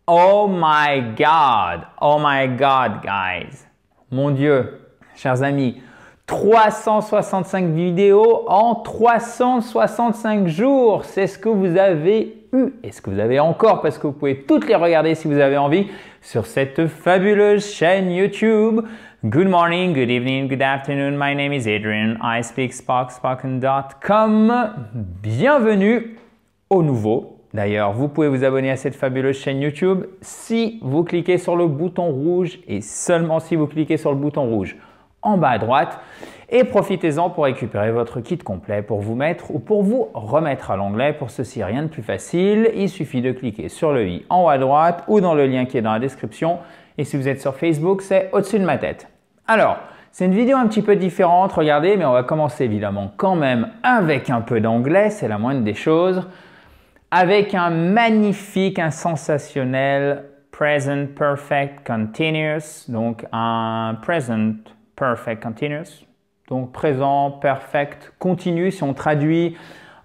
Oh my God, guys. Mon Dieu, chers amis, 365 vidéos en 365 jours. C'est ce que vous avez eu et ce que vous avez encore parce que vous pouvez toutes les regarder si vous avez envie sur cette fabuleuse chaîne YouTube. Good morning, good evening, good afternoon. My name is Adrian. I speak spoken.com. Bienvenue au nouveau. D'ailleurs, vous pouvez vous abonner à cette fabuleuse chaîne YouTube si vous cliquez sur le bouton rouge et seulement si vous cliquez sur le bouton rouge en bas à droite. Et profitez-en pour récupérer votre kit complet pour vous mettre ou pour vous remettre à l'anglais. Pour ceci, rien de plus facile. Il suffit de cliquer sur le i en haut à droite ou dans le lien qui est dans la description. Et si vous êtes sur Facebook, c'est au-dessus de ma tête. Alors, c'est une vidéo un petit peu différente, regardez, mais on va commencer évidemment quand même avec un peu d'anglais, c'est la moindre des choses. Avec un magnifique, un sensationnel Present Perfect Continuous, donc un Present Perfect Continuous, donc présent perfect continu. Si on traduit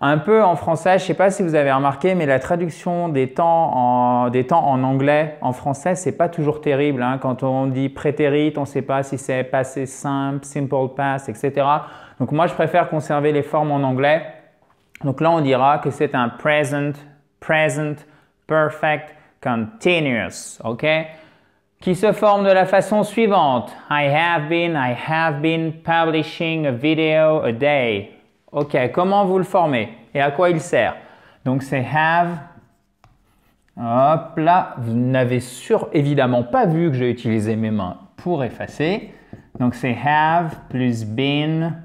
un peu en français, je ne sais pas si vous avez remarqué, mais la traduction des temps en anglais, en français, c'est pas toujours terrible. Hein. Quand on dit prétérit, on ne sait pas si c'est passé simple, simple past, etc. Donc moi, je préfère conserver les formes en anglais. Donc là, on dira que c'est un present perfect continuous, ok? Qui se forme de la façon suivante. I have been publishing a video a day. Ok, comment vous le formez et à quoi il sert? Donc c'est have. Hop là, vous n'avez évidemment pas vu que j'ai utilisé mes mains pour effacer. Donc c'est have plus been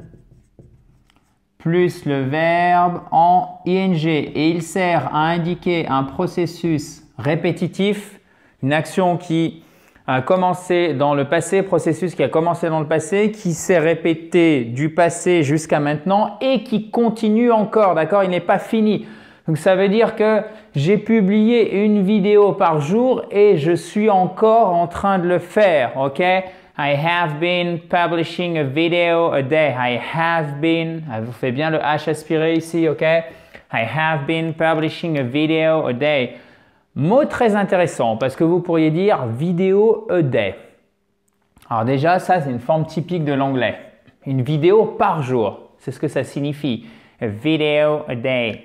plus le verbe en ing et il sert à indiquer un processus répétitif, une action qui a commencé dans le passé, processus qui a commencé dans le passé, qui s'est répété du passé jusqu'à maintenant et qui continue encore, d'accord? Il n'est pas fini. Donc ça veut dire que j'ai publié une vidéo par jour et je suis encore en train de le faire, ok? I have been publishing a video a day. I have been, vous faites bien le H aspiré ici, ok? I have been publishing a video a day. Mot très intéressant parce que vous pourriez dire vidéo a day. Alors déjà, ça c'est une forme typique de l'anglais. Une vidéo par jour, c'est ce que ça signifie. A video a day.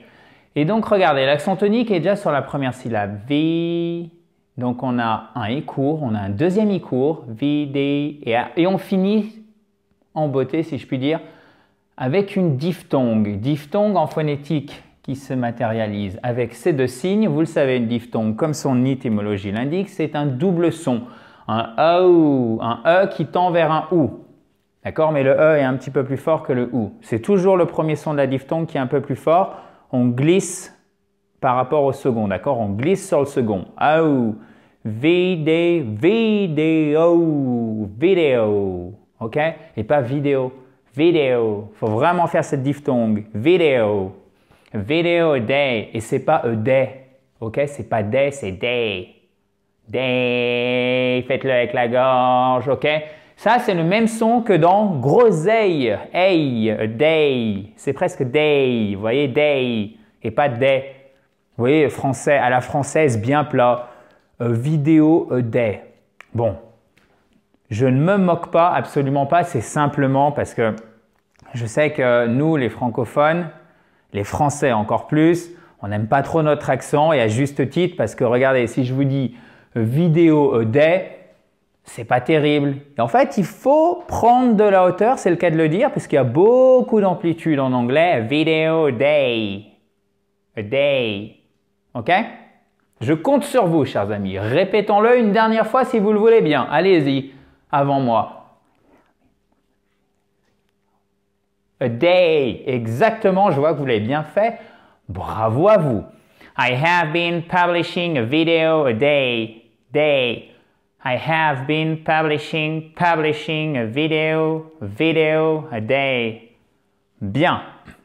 Et donc regardez, l'accent tonique est déjà sur la première syllabe. V. Donc on a un i court, on a un deuxième i court, V, D, et on finit en beauté, si je puis dire, avec une diphtongue. Diphtongue en phonétique qui se matérialise avec ces deux signes. Vous le savez, une diphtongue, comme son étymologie l'indique, c'est un double son. Un E qui tend vers un OU. D'accord? Mais le E est un petit peu plus fort que le OU. C'est toujours le premier son de la diphtongue qui est un peu plus fort. On glisse par rapport au second, d'accord? On glisse sur le second. OU. Vidéo, ok? Et pas vidéo, vidéo. Il faut vraiment faire cette diphtongue, vidéo a day, et c'est pas a day, ok? C'est pas day, c'est day, day, faites-le avec la gorge, ok? Ça, c'est le même son que dans groseille, hey, a day, c'est presque day, vous voyez, day, et pas day. Vous voyez, français, à la française, bien plat. Vidéo a day. Bon, je ne me moque pas, absolument pas, c'est simplement parce que je sais que nous, les francophones, les Français encore plus, on n'aime pas trop notre accent et à juste titre parce que regardez, si je vous dis vidéo a day, c'est pas terrible. Et en fait, il faut prendre de la hauteur, c'est le cas de le dire, parce qu'il y a beaucoup d'amplitude en anglais. Video a day. A day. Ok? Je compte sur vous, chers amis. Répétons-le une dernière fois si vous le voulez bien. Allez-y, avant moi. A day. Exactement, je vois que vous l'avez bien fait. Bravo à vous. I have been publishing a video a day. Day. I have been publishing a video a day. Bien.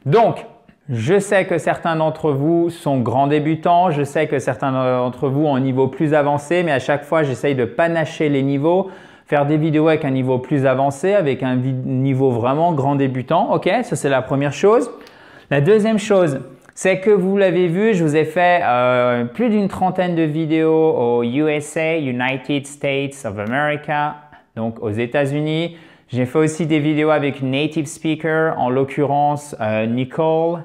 Donc, je sais que certains d'entre vous sont grands débutants, je sais que certains d'entre vous ont un niveau plus avancé, mais à chaque fois, j'essaye de panacher les niveaux, faire des vidéos avec un niveau plus avancé, avec un niveau vraiment grand débutant. Ok, ça c'est la première chose. La deuxième chose, c'est que vous l'avez vu, je vous ai fait plus d'une trentaine de vidéos aux USA, United States of America, donc aux États-Unis. J'ai fait aussi des vidéos avec une native speaker, en l'occurrence Nicole,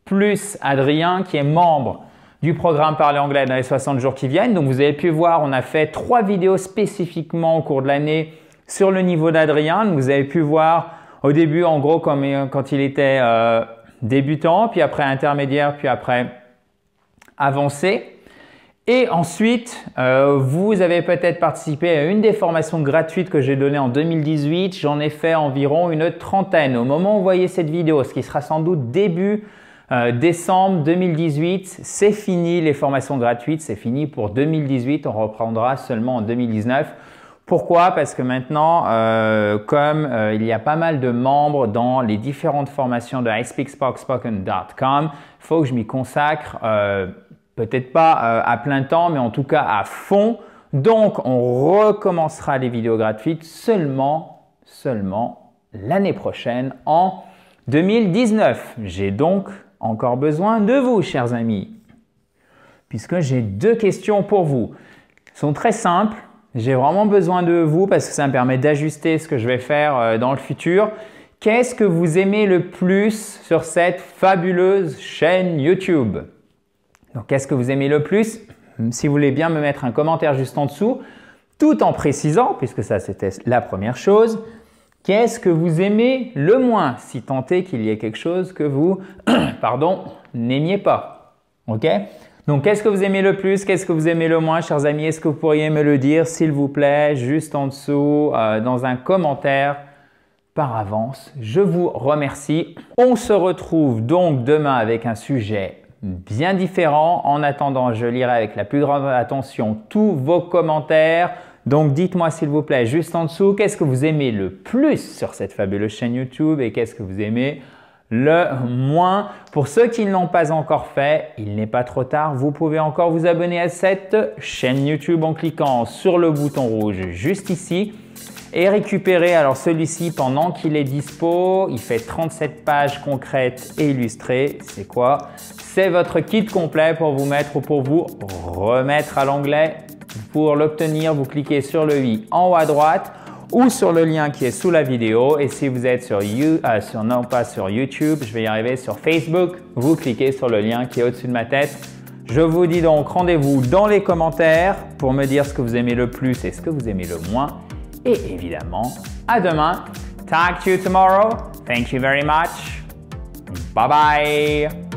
plus Adrien qui est membre du programme Parler anglais dans les 60 jours qui viennent. Donc vous avez pu voir, on a fait 3 vidéos spécifiquement au cours de l'année sur le niveau d'Adrien. Vous avez pu voir au début, en gros, quand il était débutant, puis après intermédiaire, puis après avancé. Et ensuite, vous avez peut-être participé à une des formations gratuites que j'ai données en 2018. J'en ai fait environ une trentaine. Au moment où vous voyez cette vidéo, ce qui sera sans doute début décembre 2018, c'est fini les formations gratuites, c'est fini pour 2018. On reprendra seulement en 2019. Pourquoi? Parce que maintenant, comme il y a pas mal de membres dans les différentes formations de ispeakspoken.com, il faut que je m'y consacre, peut-être pas à plein temps, mais en tout cas à fond. Donc, on recommencera les vidéos gratuites seulement l'année prochaine, en 2019. J'ai donc encore besoin de vous, chers amis, puisque j'ai 2 questions pour vous. Elles sont très simples. J'ai vraiment besoin de vous parce que ça me permet d'ajuster ce que je vais faire dans le futur. Qu'est-ce que vous aimez le plus sur cette fabuleuse chaîne YouTube? Donc, qu'est-ce que vous aimez le plus? Si vous voulez bien me mettre un commentaire juste en dessous, tout en précisant, puisque ça c'était la première chose, qu'est-ce que vous aimez le moins, si tant est qu'il y ait quelque chose que vous n'aimiez pas. Ok? Donc, qu'est-ce que vous aimez le plus? Qu'est-ce que vous aimez le moins, chers amis? Est-ce que vous pourriez me le dire, s'il vous plaît, juste en dessous, dans un commentaire par avance? Je vous remercie. On se retrouve donc demain avec un sujet bien différent. En attendant, je lirai avec la plus grande attention tous vos commentaires. Donc, dites-moi s'il vous plaît, juste en dessous, qu'est-ce que vous aimez le plus sur cette fabuleuse chaîne YouTube et qu'est-ce que vous aimez le moins. Pour ceux qui ne l'ont pas encore fait, il n'est pas trop tard. Vous pouvez encore vous abonner à cette chaîne YouTube en cliquant sur le bouton rouge juste ici et récupérer alors celui-ci pendant qu'il est dispo. Il fait 37 pages concrètes et illustrées. C'est quoi? C'est votre kit complet pour vous mettre ou pour vous remettre à l'anglais. Pour l'obtenir, vous cliquez sur le i en haut à droite ou sur le lien qui est sous la vidéo. Et si vous êtes non pas sur YouTube, je vais y arriver, sur Facebook, vous cliquez sur le lien qui est au-dessus de ma tête. Je vous dis donc rendez-vous dans les commentaires pour me dire ce que vous aimez le plus et ce que vous aimez le moins. Et évidemment, à demain. Talk to you tomorrow. Thank you very much. Bye bye.